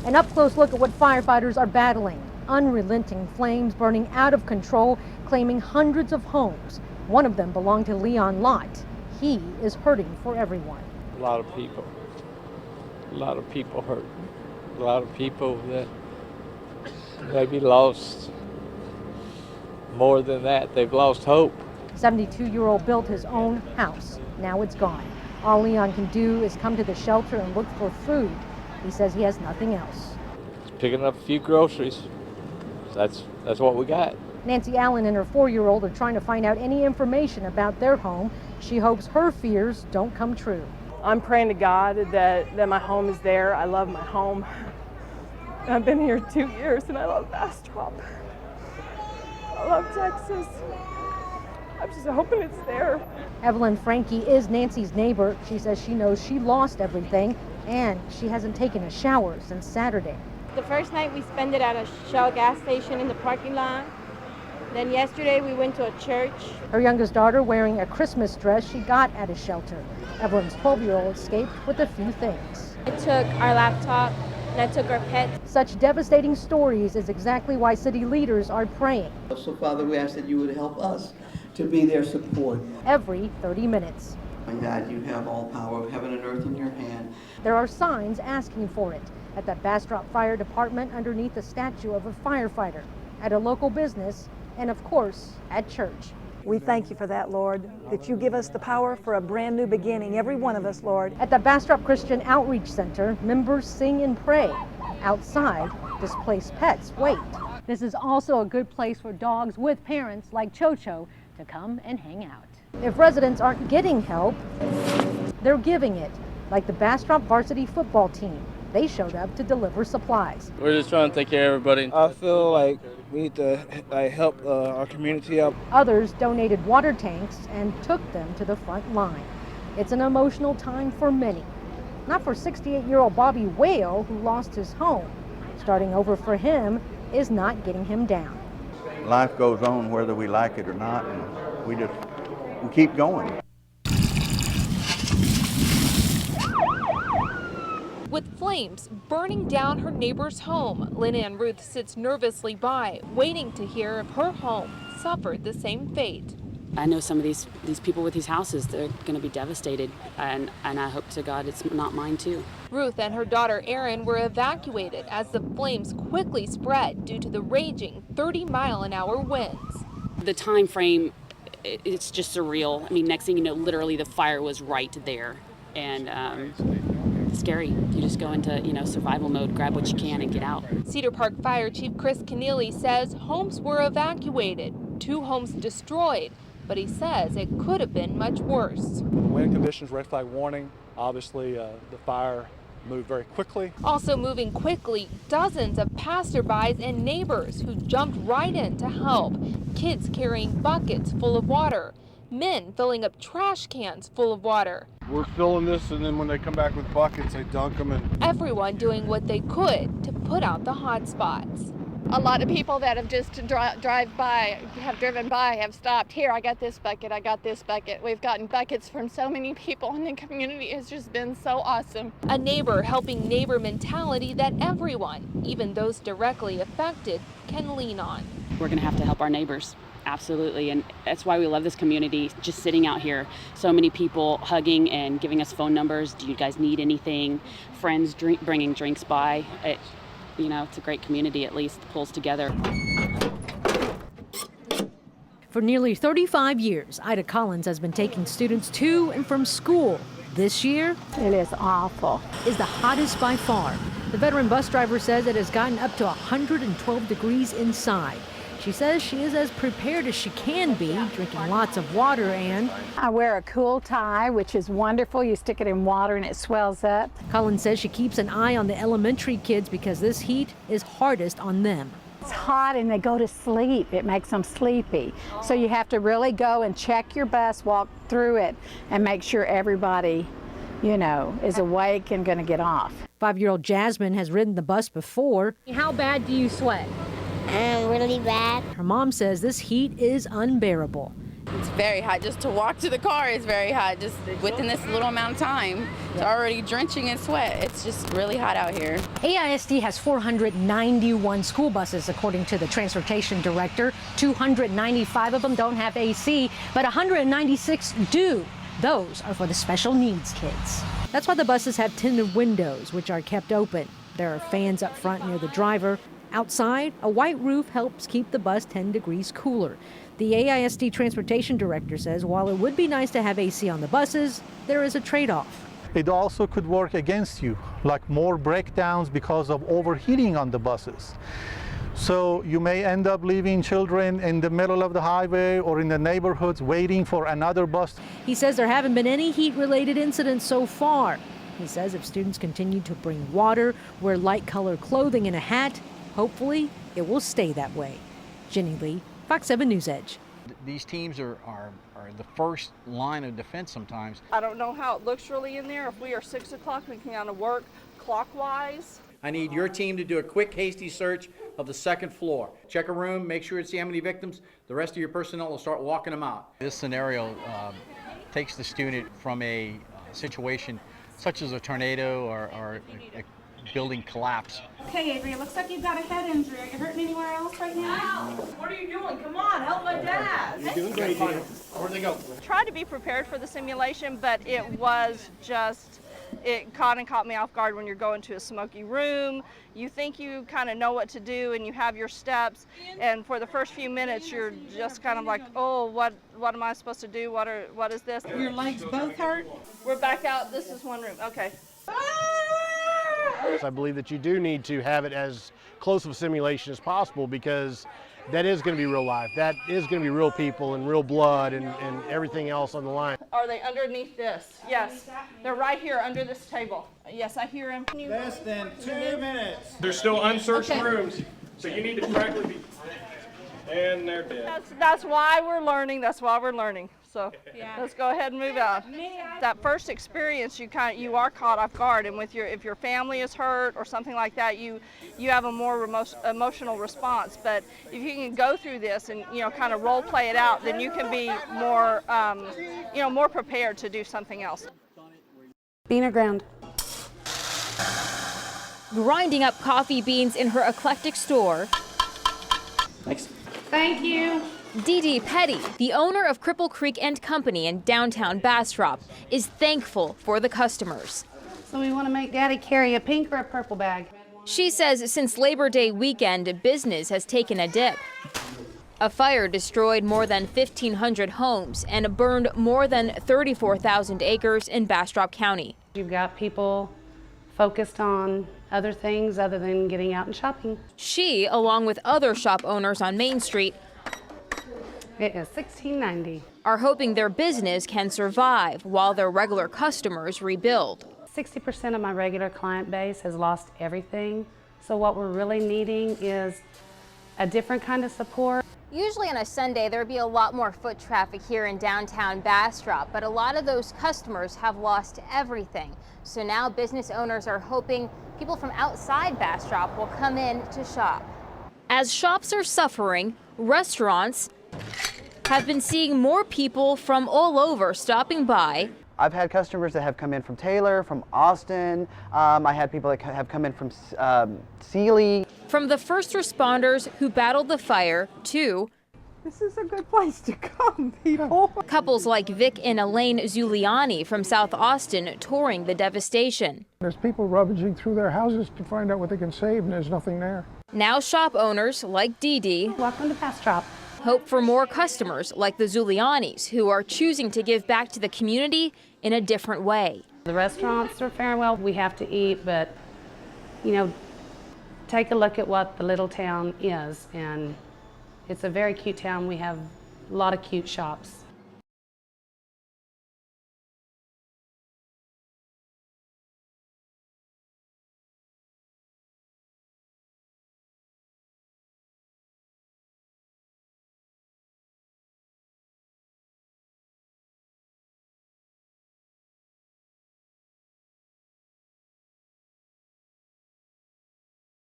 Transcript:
An up-close look at what firefighters are battling. Unrelenting flames burning out of control, claiming hundreds of homes. One of them belonged to Leon Lott. He is hurting for everyone. A lot of people hurt. A lot of people that maybe lost more than that. They've lost hope. 72-year-old built his own house. Now it's gone. All Leon can do is come to the shelter and look for food. He says he has nothing else. Just picking up a few groceries. That's what we got. Nancy Allen and her 4-year-old are trying to find out any information about their home. She hopes her fears don't come true. I'm praying to God that my home is there. I love my home. I've been here 2 years and I love Bastrop. I love Texas. I'm just hoping it's there. Evelyn Frankie is Nancy's neighbor. She says she knows she lost everything and she hasn't taken a shower since Saturday. The first night we spent it at a Shell gas station in the parking lot. Then yesterday we went to a church. Her youngest daughter wearing a Christmas dress she got at a shelter. Evelyn's 12-year-old escaped with a few things. I took our laptop and I took our pets. Such devastating stories is exactly why city leaders are praying. So Father, we ask that you would help us to be their support. Every 30 minutes. My God, you have all power of heaven and earth in your hand. There are signs asking for it. At the Bastrop Fire Department, underneath the statue of a firefighter, at a local business, and of course, at church. We thank you for that, Lord, that you give us the power for a brand new beginning, every one of us, Lord. At the Bastrop Christian Outreach Center, members sing and pray. Outside, displaced pets wait. This is also a good place for dogs with parents like Chocho to come and hang out. If residents aren't getting help, they're giving it, like the Bastrop varsity football team. They showed up to deliver supplies. We're just trying to take care of everybody. I feel like we need to help our community out. Others donated water tanks and took them to the front line. It's an emotional time for many. Not for 68-year-old Bobby Whale, who lost his home. Starting over for him is not getting him down. Life goes on whether we like it or not, and we keep going. With flames burning down her neighbor's home, Lynn Ann Ruth sits nervously by, waiting to hear if her home suffered the same fate. I know some of these people with these houses, they're going to be devastated, and I hope to God it's not mine too. Ruth and her daughter Erin were evacuated as the flames quickly spread due to the raging 30-mile-an-hour winds. The time frame, it's just surreal. I mean, next thing you know, literally the fire was right there, and scary. You just go into, survival mode, grab what you can and get out. Cedar Park Fire Chief Chris Keneally says homes were evacuated, 2 homes destroyed, but he says it could have been much worse. Wind conditions, red flag warning. Obviously, the fire moved very quickly. Also moving quickly, dozens of passerbys and neighbors who jumped right in to help. Kids carrying buckets full of water. Men filling up trash cans full of water. We're filling this, and then when they come back with buckets, they dunk them. And everyone doing what they could to put out the hot spots. A lot of people that have just driven by have stopped. Here, I got this bucket, I got this bucket. We've gotten buckets from so many people, and the community has just been so awesome. A neighbor helping neighbor mentality that everyone, even those directly affected, can lean on. We're going to have to help our neighbors. Absolutely, and that's why we love this community, just sitting out here. So many people hugging and giving us phone numbers. Do you guys need anything? Friends bringing drinks by. It's a great community, at least pulls together. For nearly 35 years, Ida Collins has been taking students to and from school. This year, it is awful. Is the hottest by far. The veteran bus driver says it has gotten up to 112 degrees inside. She says she is as prepared as she can be, drinking lots of water, and I wear a cool tie, which is wonderful. You stick it in water and it swells up. Collins says she keeps an eye on the elementary kids because this heat is hardest on them. It's hot and they go to sleep. It makes them sleepy. So you have to really go and check your bus, walk through it, and make sure everybody, is awake and going to get off. 5-year-old Jasmine has ridden the bus before. How bad do you sweat? Really bad. Her mom says this heat is unbearable. It's very hot. Just to walk to the car is very hot. Just within this little amount of time, it's already drenching in sweat. It's just really hot out here. AISD has 491 school buses, according to the transportation director. 295 of them don't have AC, but 196 do. Those are for the special needs kids. That's why the buses have tinted windows, which are kept open. There are fans up front near the driver. Outside, a white roof helps keep the bus 10 degrees cooler. The AISD transportation director says while it would be nice to have AC on the buses, there is a trade-off. It also could work against you, like more breakdowns because of overheating on the buses. So you may end up leaving children in the middle of the highway or in the neighborhoods waiting for another bus. He says there haven't been any heat-related incidents so far. He says if students continue to bring water, wear light-colored clothing and a hat, hopefully it will stay that way. Jenny Lee, Fox 7 News Edge. These teams are the first line of defense sometimes. I don't know how it looks really in there. If we are 6 o'clock, we can kind of work clockwise. I need your team to do a quick, hasty search of the second floor. Check a room, make sure to see how many victims. The rest of your personnel will start walking them out. This scenario takes the student from a situation such as a tornado or a building collapse. Okay, Avery, it looks like you've got a head injury. Are you hurting anywhere else right now? What are you doing? Come on, help my dad. You're doing great, dear. Where'd they go? Tried to be prepared for the simulation, but it was just, it caught me off guard when you're going to a smoky room. You think you kind of know what to do and you have your steps, and for the first few minutes you're just kind of like, oh, what am I supposed to do? What is this? Your legs both hurt? We're back out. This is one room. Okay. I believe that you do need to have it as close of a simulation as possible, because that is going to be real life. That is going to be real people and real blood and everything else on the line. Are they underneath this? Yes. They're right here under this table. Yes, I hear him. Less than 2 minutes. There's still unsearched rooms, so you need to correctly be. And they're dead. That's why we're learning. That's why we're learning. So let's go ahead and move out. That first experience, you are caught off guard, and with if your family is hurt or something like that, you have a more emotional response. But if you can go through this and kind of role play it out, then you can be more more prepared to do something else. Beaner ground. Grinding up coffee beans in her eclectic store. Thanks. Thank you. Dee Dee Petty, the owner of Cripple Creek & Company in downtown Bastrop, is thankful for the customers. So we want to make Daddy carry a pink or a purple bag. She says since Labor Day weekend, business has taken a dip. A fire destroyed more than 1,500 homes and burned more than 34,000 acres in Bastrop County. You've got people focused on other things other than getting out and shopping. She, along with other shop owners on Main Street, it is $16.90. Are hoping their business can survive while their regular customers rebuild. 60% of my regular client base has lost everything. So what we're really needing is a different kind of support. Usually on a Sunday, there would be a lot more foot traffic here in downtown Bastrop, but a lot of those customers have lost everything. So now business owners are hoping people from outside Bastrop will come in to shop. As shops are suffering, restaurants have been seeing more people from all over stopping by. I've had customers that have come in from Taylor, from Austin. I had people that have come in from Sealy. From the first responders who battled the fire to this is a good place to come, people. Couples like Vic and Elaine Zuliani from South Austin touring the devastation. There's people rummaging through their houses to find out what they can save, and there's nothing there. Now shop owners like Dee Dee welcome to Bastrop. Hope for more customers like the Zulianis, who are choosing to give back to the community in a different way. The restaurants are faring well. We have to eat, but take a look at what the little town is, and it's a very cute town. We have a lot of cute shops.